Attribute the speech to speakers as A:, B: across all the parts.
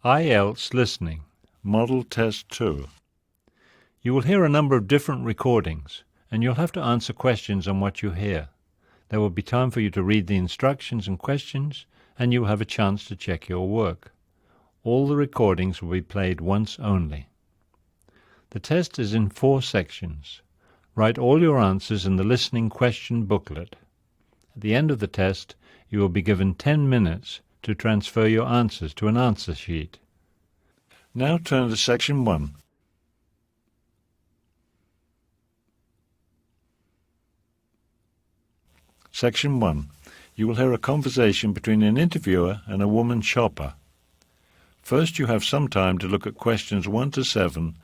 A: Ielts Listening, Model Test 2. You will hear a number of different recordings, and you'll have to answer questions on what you hear. There will be time for you to read the instructions and questions, and you will have a chance to check your work. All the recordings will be played once only. The test is in 4 sections. Write all your answers in the listening question booklet. At the end of the test, you will be given 10 minutes to transfer your answers to an answer sheet. Now turn to Section 1. Section 1. You will hear a conversation between an interviewer and a woman shopper. First, you have some time to look at questions 1 to 7.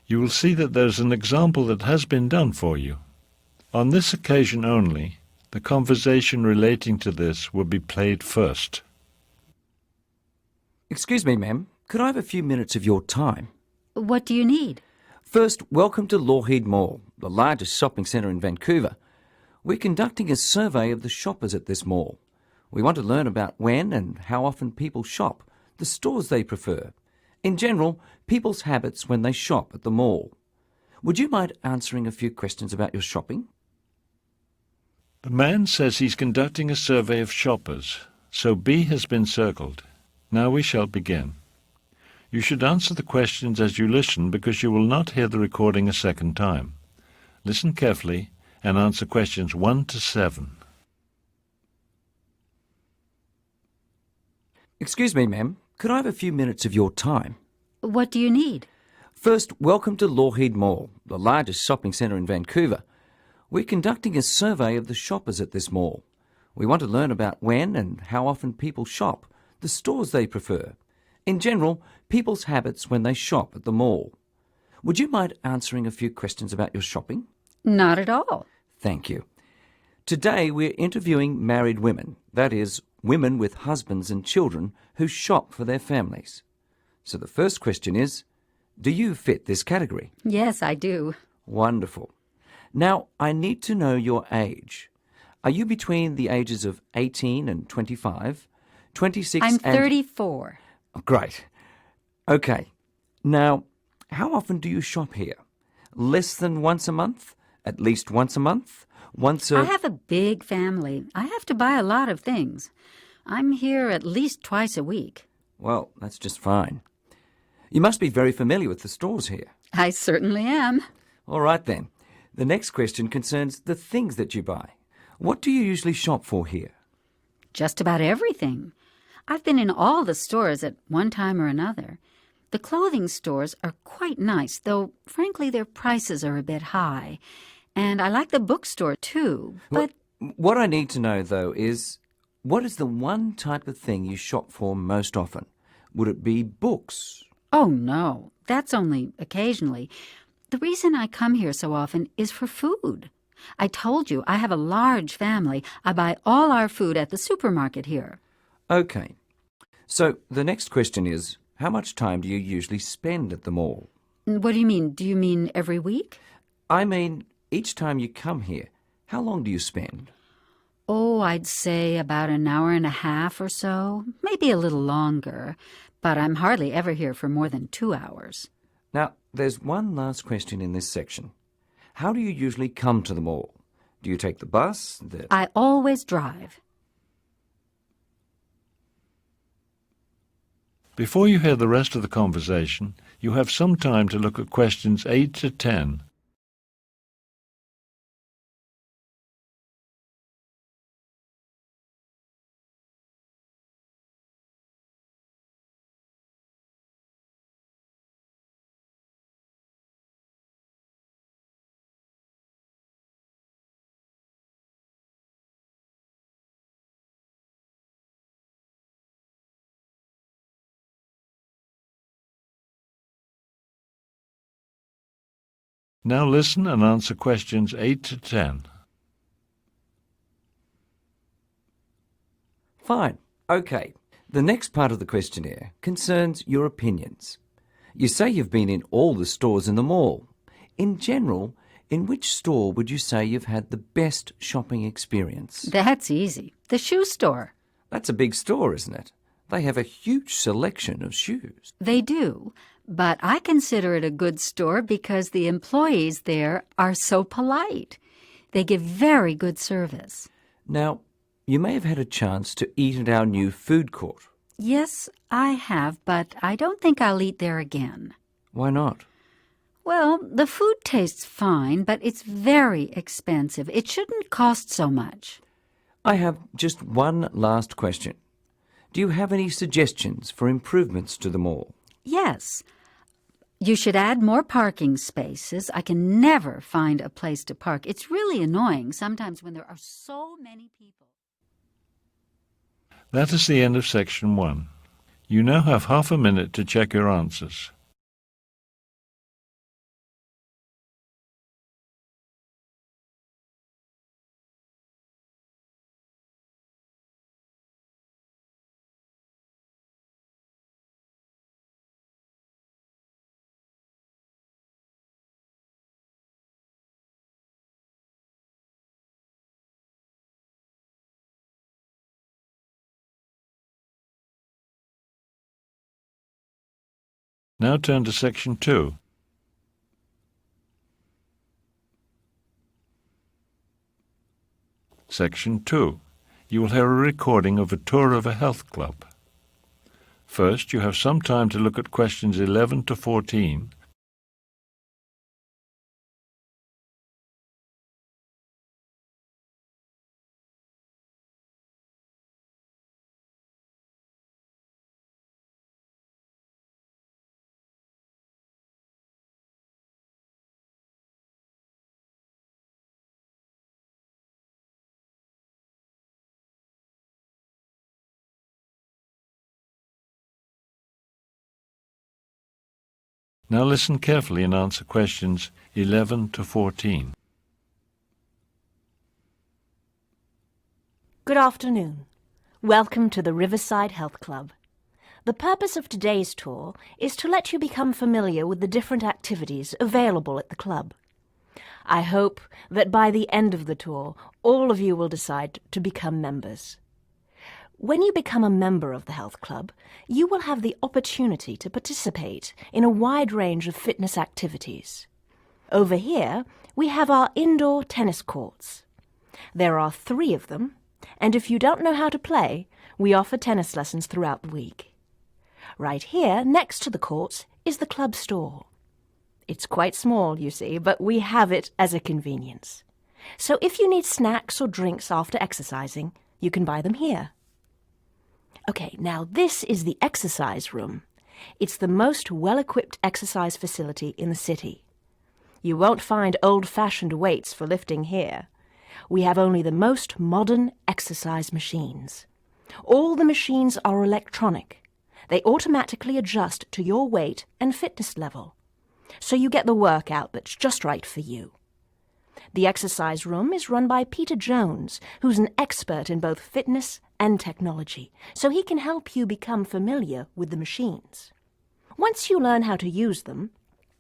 A: You will see that there is an example that has been done for you. On this occasion only, the conversation relating to this will be played first.
B: Excuse me, ma'am. Could I have a few minutes of your time?
C: What do you need?
B: First, welcome to Lougheed Mall, the largest shopping centre in Vancouver. We're conducting a survey of the shoppers at this mall. We want to learn about when and how often people shop, the stores they prefer. In general, people's habits when they shop at the mall. Would you mind answering a few questions about your shopping?
A: The man says he's conducting a survey of shoppers, so B has been circled. Now we shall begin. You should answer the questions as you listen because you will not hear the recording a second time. Listen carefully and answer questions 1 to 7.
B: Excuse me, ma'am. Could I have a few minutes of your time?
C: What do you need?
B: First, welcome to Lougheed Mall, the largest shopping centre in Vancouver. We're conducting a survey of the shoppers at this mall. We want to learn about when and how often people shop, the stores they prefer. In general, people's habits when they shop at the mall. Would you mind answering a few questions about your shopping?
C: Not at all.
B: Thank you. Today we're interviewing married women, that is, women with husbands and children who shop for their families. So the first question is, do you fit this category?
C: Yes, I do.
B: Wonderful. Now, I need to know your age. Are you between the ages of 18 and 25, 26
C: I'm
B: and...
C: 34.
B: Oh, great. Okay. Now, how often do you shop here? Less than once a month? At least once a month?
C: I have a big family. I have to buy a lot of things. I'm here at least twice a week.
B: Well, that's just fine. You must be very familiar with the stores here.
C: I certainly am.
B: All right, then. The next question concerns the things that you buy. What do you usually shop for here?
C: Just about everything. I've been in all the stores at one time or another. The clothing stores are quite nice, though, frankly, their prices are a bit high. And I like the bookstore, too, but...
B: What I need to know, though, is what is the one type of thing you shop for most often? Would it be books?
C: Oh, no. That's only occasionally. The reason I come here so often is for food. I told you I have a large family. I buy all our food at the supermarket here.
B: Okay. So the next question is, how much time do you usually spend at the mall?
C: What do you mean? Do you mean every week?
B: I mean, each time you come here, how long do you spend?
C: Oh, I'd say about an hour and a half or so, maybe a little longer. But I'm hardly ever here for more than 2 hours.
B: Now, there's one last question in this section. How do you usually come to the mall? Do you take the bus?
C: I always drive.
A: Before you hear the rest of the conversation, you have some time to look at questions 8 to 10. Now listen and answer questions 8 to 10.
B: Fine. OK. The next part of the questionnaire concerns your opinions. You say you've been in all the stores in the mall. In general, in which store would you say you've had the best shopping experience?
C: That's easy. The shoe store.
B: That's a big store, isn't it? They have a huge selection of shoes.
C: They do, but I consider it a good store because the employees there are so polite. They give very good service.
B: Now, you may have had a chance to eat at our new food court.
C: Yes, I have, but I don't think I'll eat there again.
B: Why not?
C: Well, the food tastes fine, but it's very expensive. It shouldn't cost so much.
B: I have just one last question. Do you have any suggestions for improvements to the mall?
C: Yes. You should add more parking spaces. I can never find a place to park. It's really annoying sometimes when there are so many people.
A: That is the end of section 1. You now have half a minute to check your answers. Now turn to section 2. Section 2. You will hear a recording of a tour of a health club. First, you have some time to look at questions 11 to 14. Now listen carefully and answer questions 11 to 14.
D: Good afternoon. Welcome to the Riverside Health Club. The purpose of today's tour is to let you become familiar with the different activities available at the club. I hope that by the end of the tour, all of you will decide to become members. When you become a member of the health club, you will have the opportunity to participate in a wide range of fitness activities. Over here, we have our indoor tennis courts. There are 3 of them, and if you don't know how to play, we offer tennis lessons throughout the week. Right here, next to the courts, is the club store. It's quite small, you see, but we have it as a convenience. So if you need snacks or drinks after exercising, you can buy them here. Okay, now this is the exercise room. It's the most well-equipped exercise facility in the city. You won't find old-fashioned weights for lifting here. We have only the most modern exercise machines. All the machines are electronic. They automatically adjust to your weight and fitness level, so you get the workout that's just right for you. The exercise room is run by Peter Jones, who's an expert in both fitness and technology, so he can help you become familiar with the machines. Once you learn how to use them,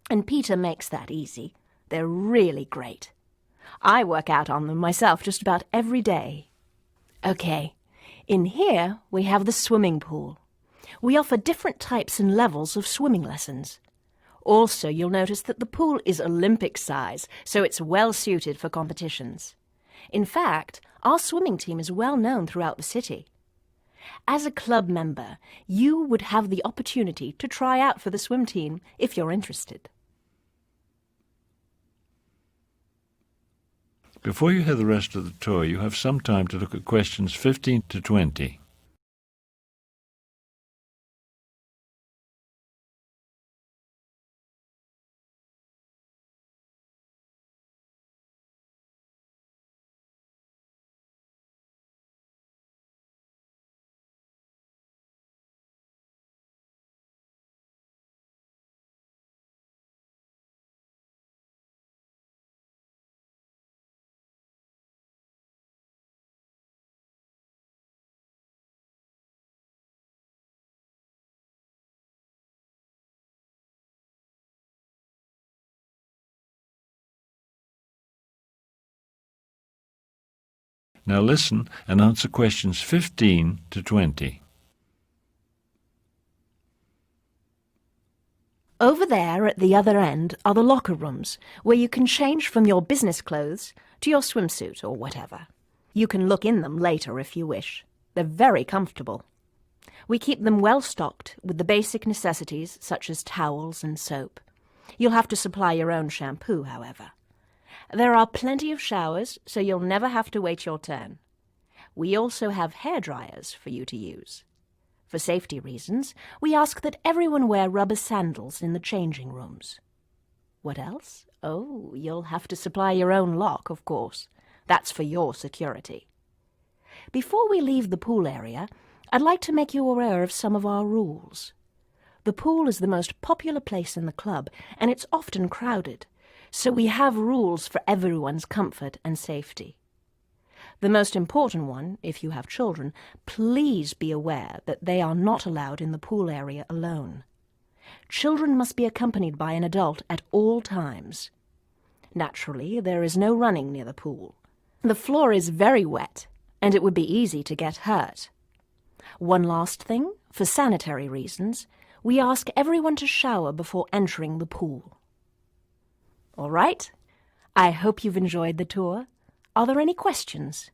D: and Peter makes that easy, they're really great. I work out on them myself just about every day. Okay, in here we have the swimming pool. We offer different types and levels of swimming lessons. Also, you'll notice that the pool is Olympic size, so it's well suited for competitions. In fact, our swimming team is well known throughout the city. As a club member, you would have the opportunity to try out for the swim team if you're interested.
A: Before you hear the rest of the tour, you have some time to look at questions 15 to 20. Now listen and answer questions 15 to 20.
D: Over there at the other end are the locker rooms, where you can change from your business clothes to your swimsuit or whatever. You can look in them later if you wish. They're very comfortable. We keep them well stocked with the basic necessities such as towels and soap. You'll have to supply your own shampoo, however. There are plenty of showers, so you'll never have to wait your turn. We also have hair dryers for you to use. For safety reasons, we ask that everyone wear rubber sandals in the changing rooms. What else? Oh, you'll have to supply your own lock, of course. That's for your security. Before we leave the pool area, I'd like to make you aware of some of our rules. The pool is the most popular place in the club, and it's often crowded, so we have rules for everyone's comfort and safety. The most important one, if you have children, please be aware that they are not allowed in the pool area alone. Children must be accompanied by an adult at all times. Naturally, there is no running near the pool. The floor is very wet, and it would be easy to get hurt. One last thing, for sanitary reasons, we ask everyone to shower before entering the pool. All right, I hope you've enjoyed the tour. Are there any questions?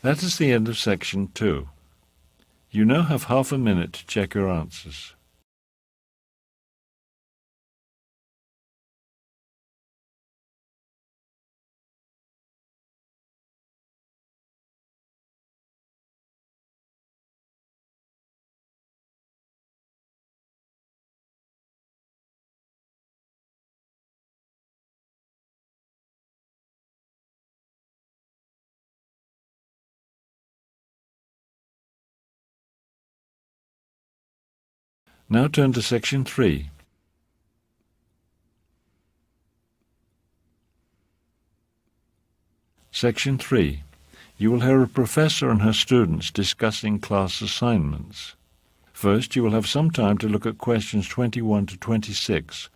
A: That is the end of section 2. You now have half a minute to check your answers. Now turn to section 3. Section 3. You will hear a professor and her students discussing class assignments. First, you will have some time to look at questions 21 to 26.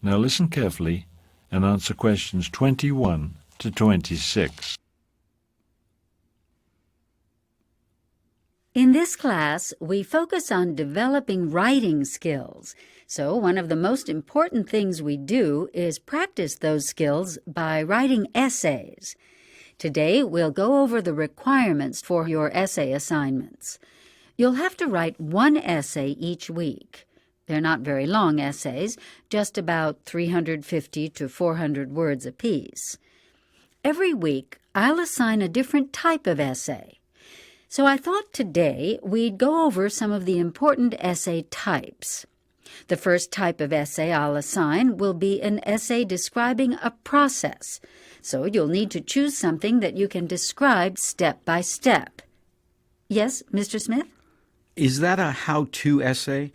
A: Now listen carefully and answer questions 21 to 26.
C: In this class, we focus on developing writing skills. So one of the most important things we do is practice those skills by writing essays. Today, we'll go over the requirements for your essay assignments. You'll have to write one essay each week. They're not very long essays, just about 350 to 400 words apiece. Every week, I'll assign a different type of essay. So I thought today we'd go over some of the important essay types. The first type of essay I'll assign will be an essay describing a process. So you'll need to choose something that you can describe step by step. Yes, Mr. Smith?
E: Is that a how-to essay?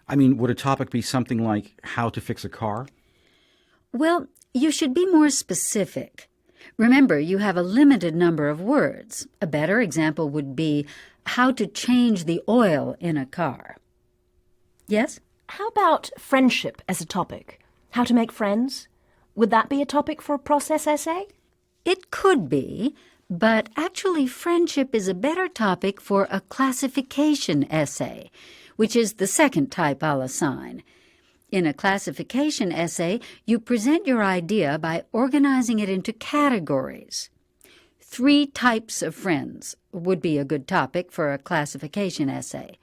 E: I mean, would a topic be something like how to fix a car?
C: Well, you should be more specific. Remember, you have a limited number of words. A better example would be how to change the oil in a car. Yes?
D: How about friendship as a topic? How to make friends? Would that be a topic for a process essay?
C: It could be, but actually friendship is a better topic for a classification essay, which is the second type I'll assign. In a classification essay, you present your idea by organizing it into categories. 3 types of friends would be a good topic for a classification essay.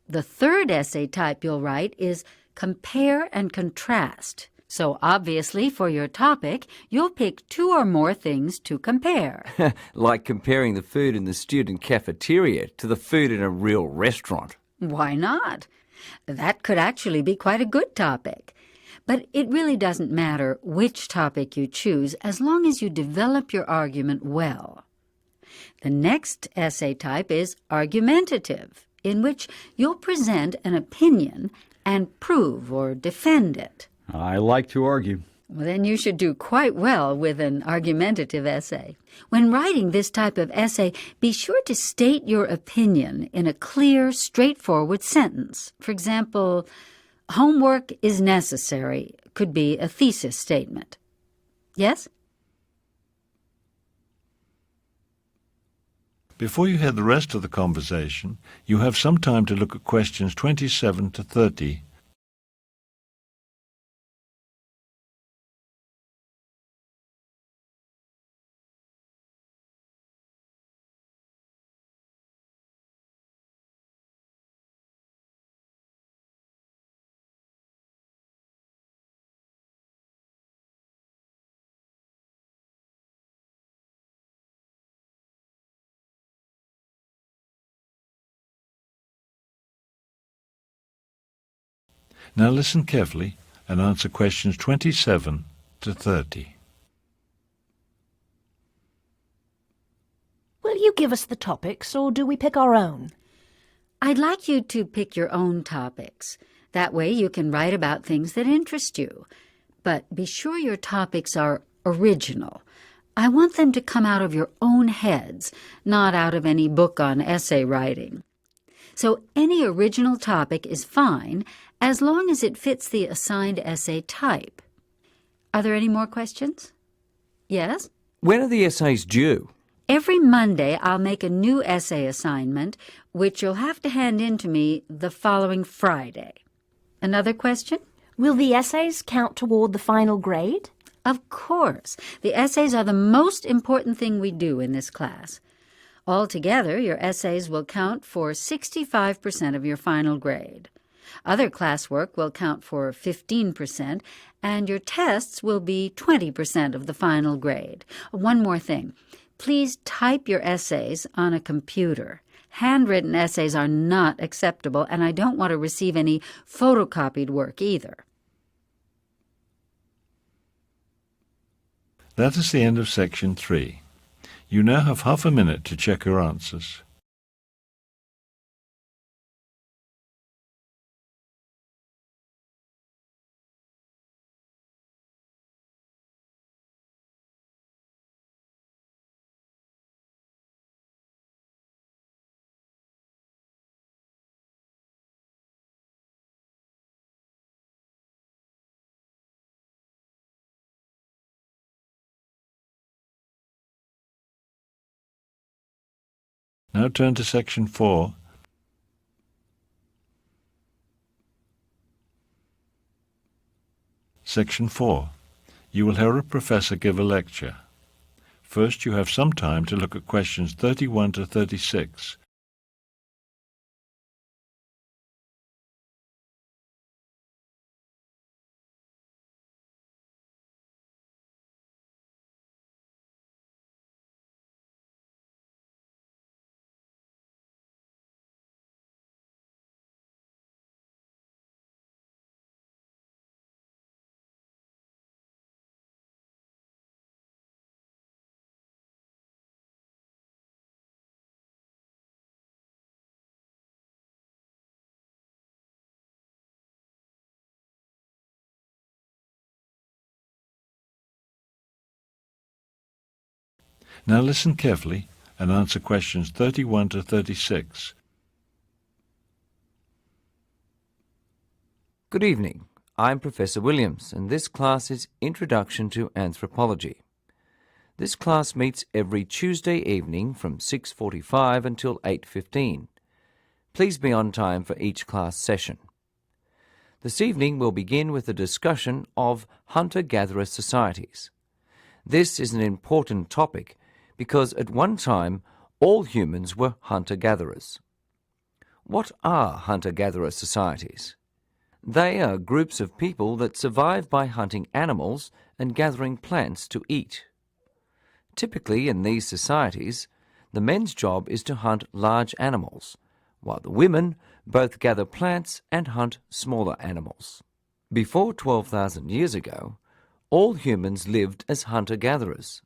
C: The third essay type you'll write is compare and contrast. So obviously, for your topic, you'll pick 2 or more things to compare.
B: Like comparing the food in the student cafeteria to the food in a real restaurant.
C: Why not? That could actually be quite a good topic. But it really doesn't matter which topic you choose as long as you develop your argument well. The next essay type is argumentative, in which you'll present an opinion and prove or defend it.
E: I like to argue.
C: Well, then you should do quite well with an argumentative essay. When writing this type of essay, be sure to state your opinion in a clear, straightforward sentence. For example, homework is necessary could be a thesis statement. Yes?
A: Before you hear the rest of the conversation, you have some time to look at questions 27 to 30. Now listen carefully and answer questions 27 to 30.
D: Will you give us the topics, or do we pick our own?
C: I'd like you to pick your own topics. That way you can write about things that interest you. But be sure your topics are original. I want them to come out of your own heads, not out of any book on essay writing. So any original topic is fine as long as it fits the assigned essay type. Are there any more questions? Yes?
B: When are the essays due?
C: Every Monday I'll make a new essay assignment, which you'll have to hand in to me the following Friday. Another question?
D: Will the essays count toward the final grade?
C: Of course. The essays are the most important thing we do in this class. Altogether, your essays will count for 65% of your final grade. Other classwork will count for 15%, and your tests will be 20% of the final grade. One more thing. Please type your essays on a computer. Handwritten essays are not acceptable, and I don't want to receive any photocopied work either.
A: That is the end of section 3. You now have half a minute to check your answers. Now turn to section 4. Section 4. You will hear a professor give a lecture. First, you have some time to look at questions 31 to 36. Now listen carefully and answer questions 31 to 36.
B: Good evening. I'm Professor Williams, and this class is Introduction to Anthropology. This class meets every Tuesday evening from 6:45 until 8:15. Please be on time for each class session. This evening we'll begin with a discussion of hunter-gatherer societies. This is an important topic because at one time all humans were hunter-gatherers. What are hunter-gatherer societies? They are groups of people that survive by hunting animals and gathering plants to eat. Typically in these societies, the men's job is to hunt large animals, while the women both gather plants and hunt smaller animals. Before 12,000 years ago, all humans lived as hunter-gatherers.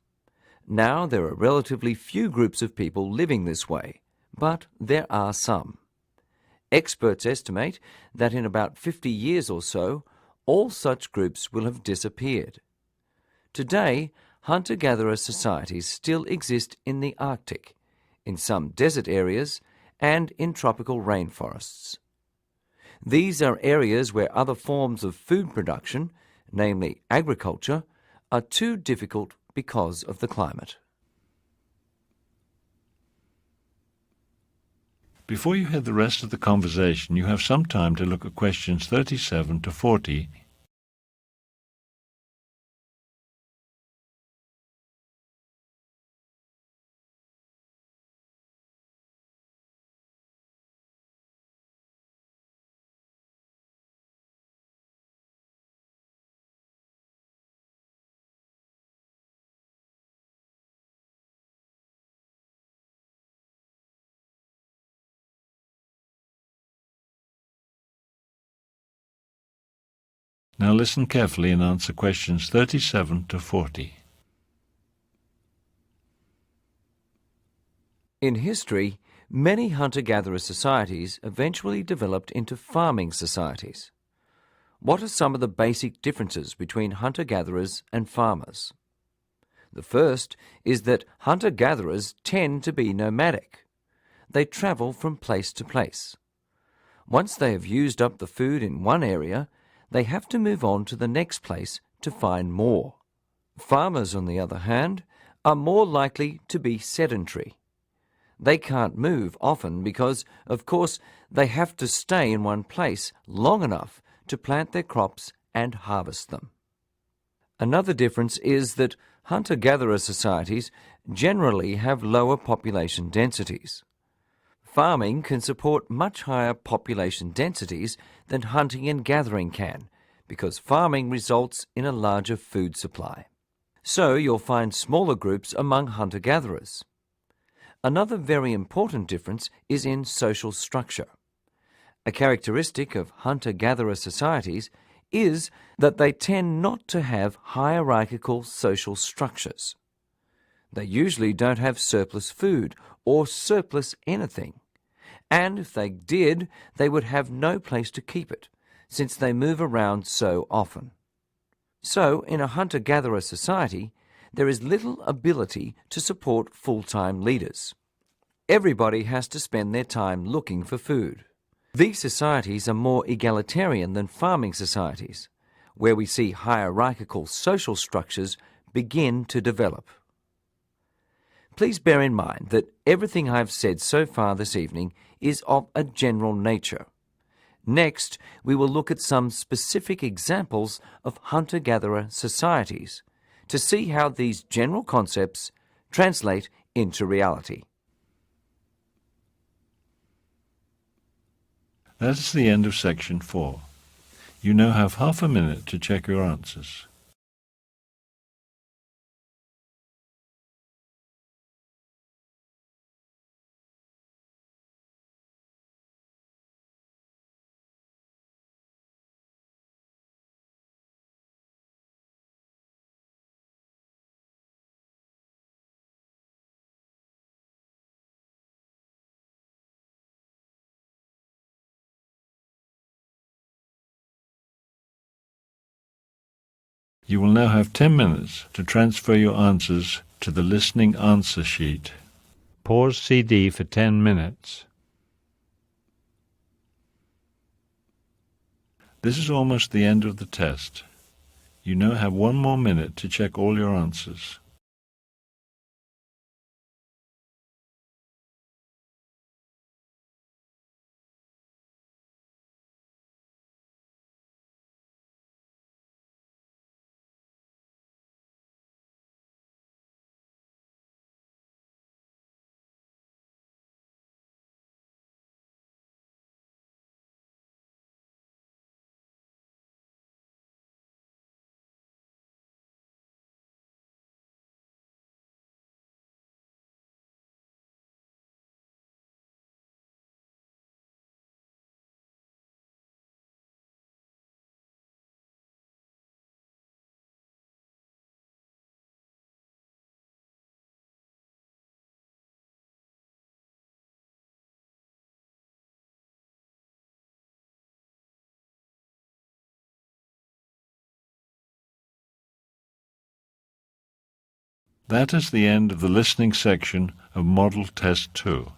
B: Now there are relatively few groups of people living this way, but there are some. Experts estimate that in about 50 years or so, all such groups will have disappeared. Today, hunter-gatherer societies still exist in the Arctic, in some desert areas, and in tropical rainforests. These are areas where other forms of food production, namely agriculture, are too difficult because of the climate.
A: Before you hear the rest of the conversation, you have some time to look at questions 37 to 40. Now listen carefully and answer questions 37 to 40.
B: In history, many hunter-gatherer societies eventually developed into farming societies. What are some of the basic differences between hunter-gatherers and farmers? The first is that hunter-gatherers tend to be nomadic. They travel from place to place. Once they have used up the food in one area, they have to move on to the next place to find more. Farmers, on the other hand, are more likely to be sedentary. They can't move often because, of course, they have to stay in one place long enough to plant their crops and harvest them. Another difference is that hunter-gatherer societies generally have lower population densities. Farming can support much higher population densities than hunting and gathering can, because farming results in a larger food supply. So you'll find smaller groups among hunter-gatherers. Another very important difference is in social structure. A characteristic of hunter-gatherer societies is that they tend not to have hierarchical social structures. They usually don't have surplus food or surplus anything, and if they did, they would have no place to keep it, since they move around so often. So, in a hunter-gatherer society, there is little ability to support full-time leaders. Everybody has to spend their time looking for food. These societies are more egalitarian than farming societies, where we see hierarchical social structures begin to develop. Please bear in mind that everything I've said so far this evening is of a general nature. Next, we will look at some specific examples of hunter-gatherer societies to see how these general concepts translate into reality.
A: That is the end of section 4. You now have half a minute to check your answers. You will now have 10 minutes to transfer your answers to the listening answer sheet. Pause CD for 10 minutes. This is almost the end of the test. You now have 1 more minute to check all your answers. That is the end of the listening section of Model Test 2.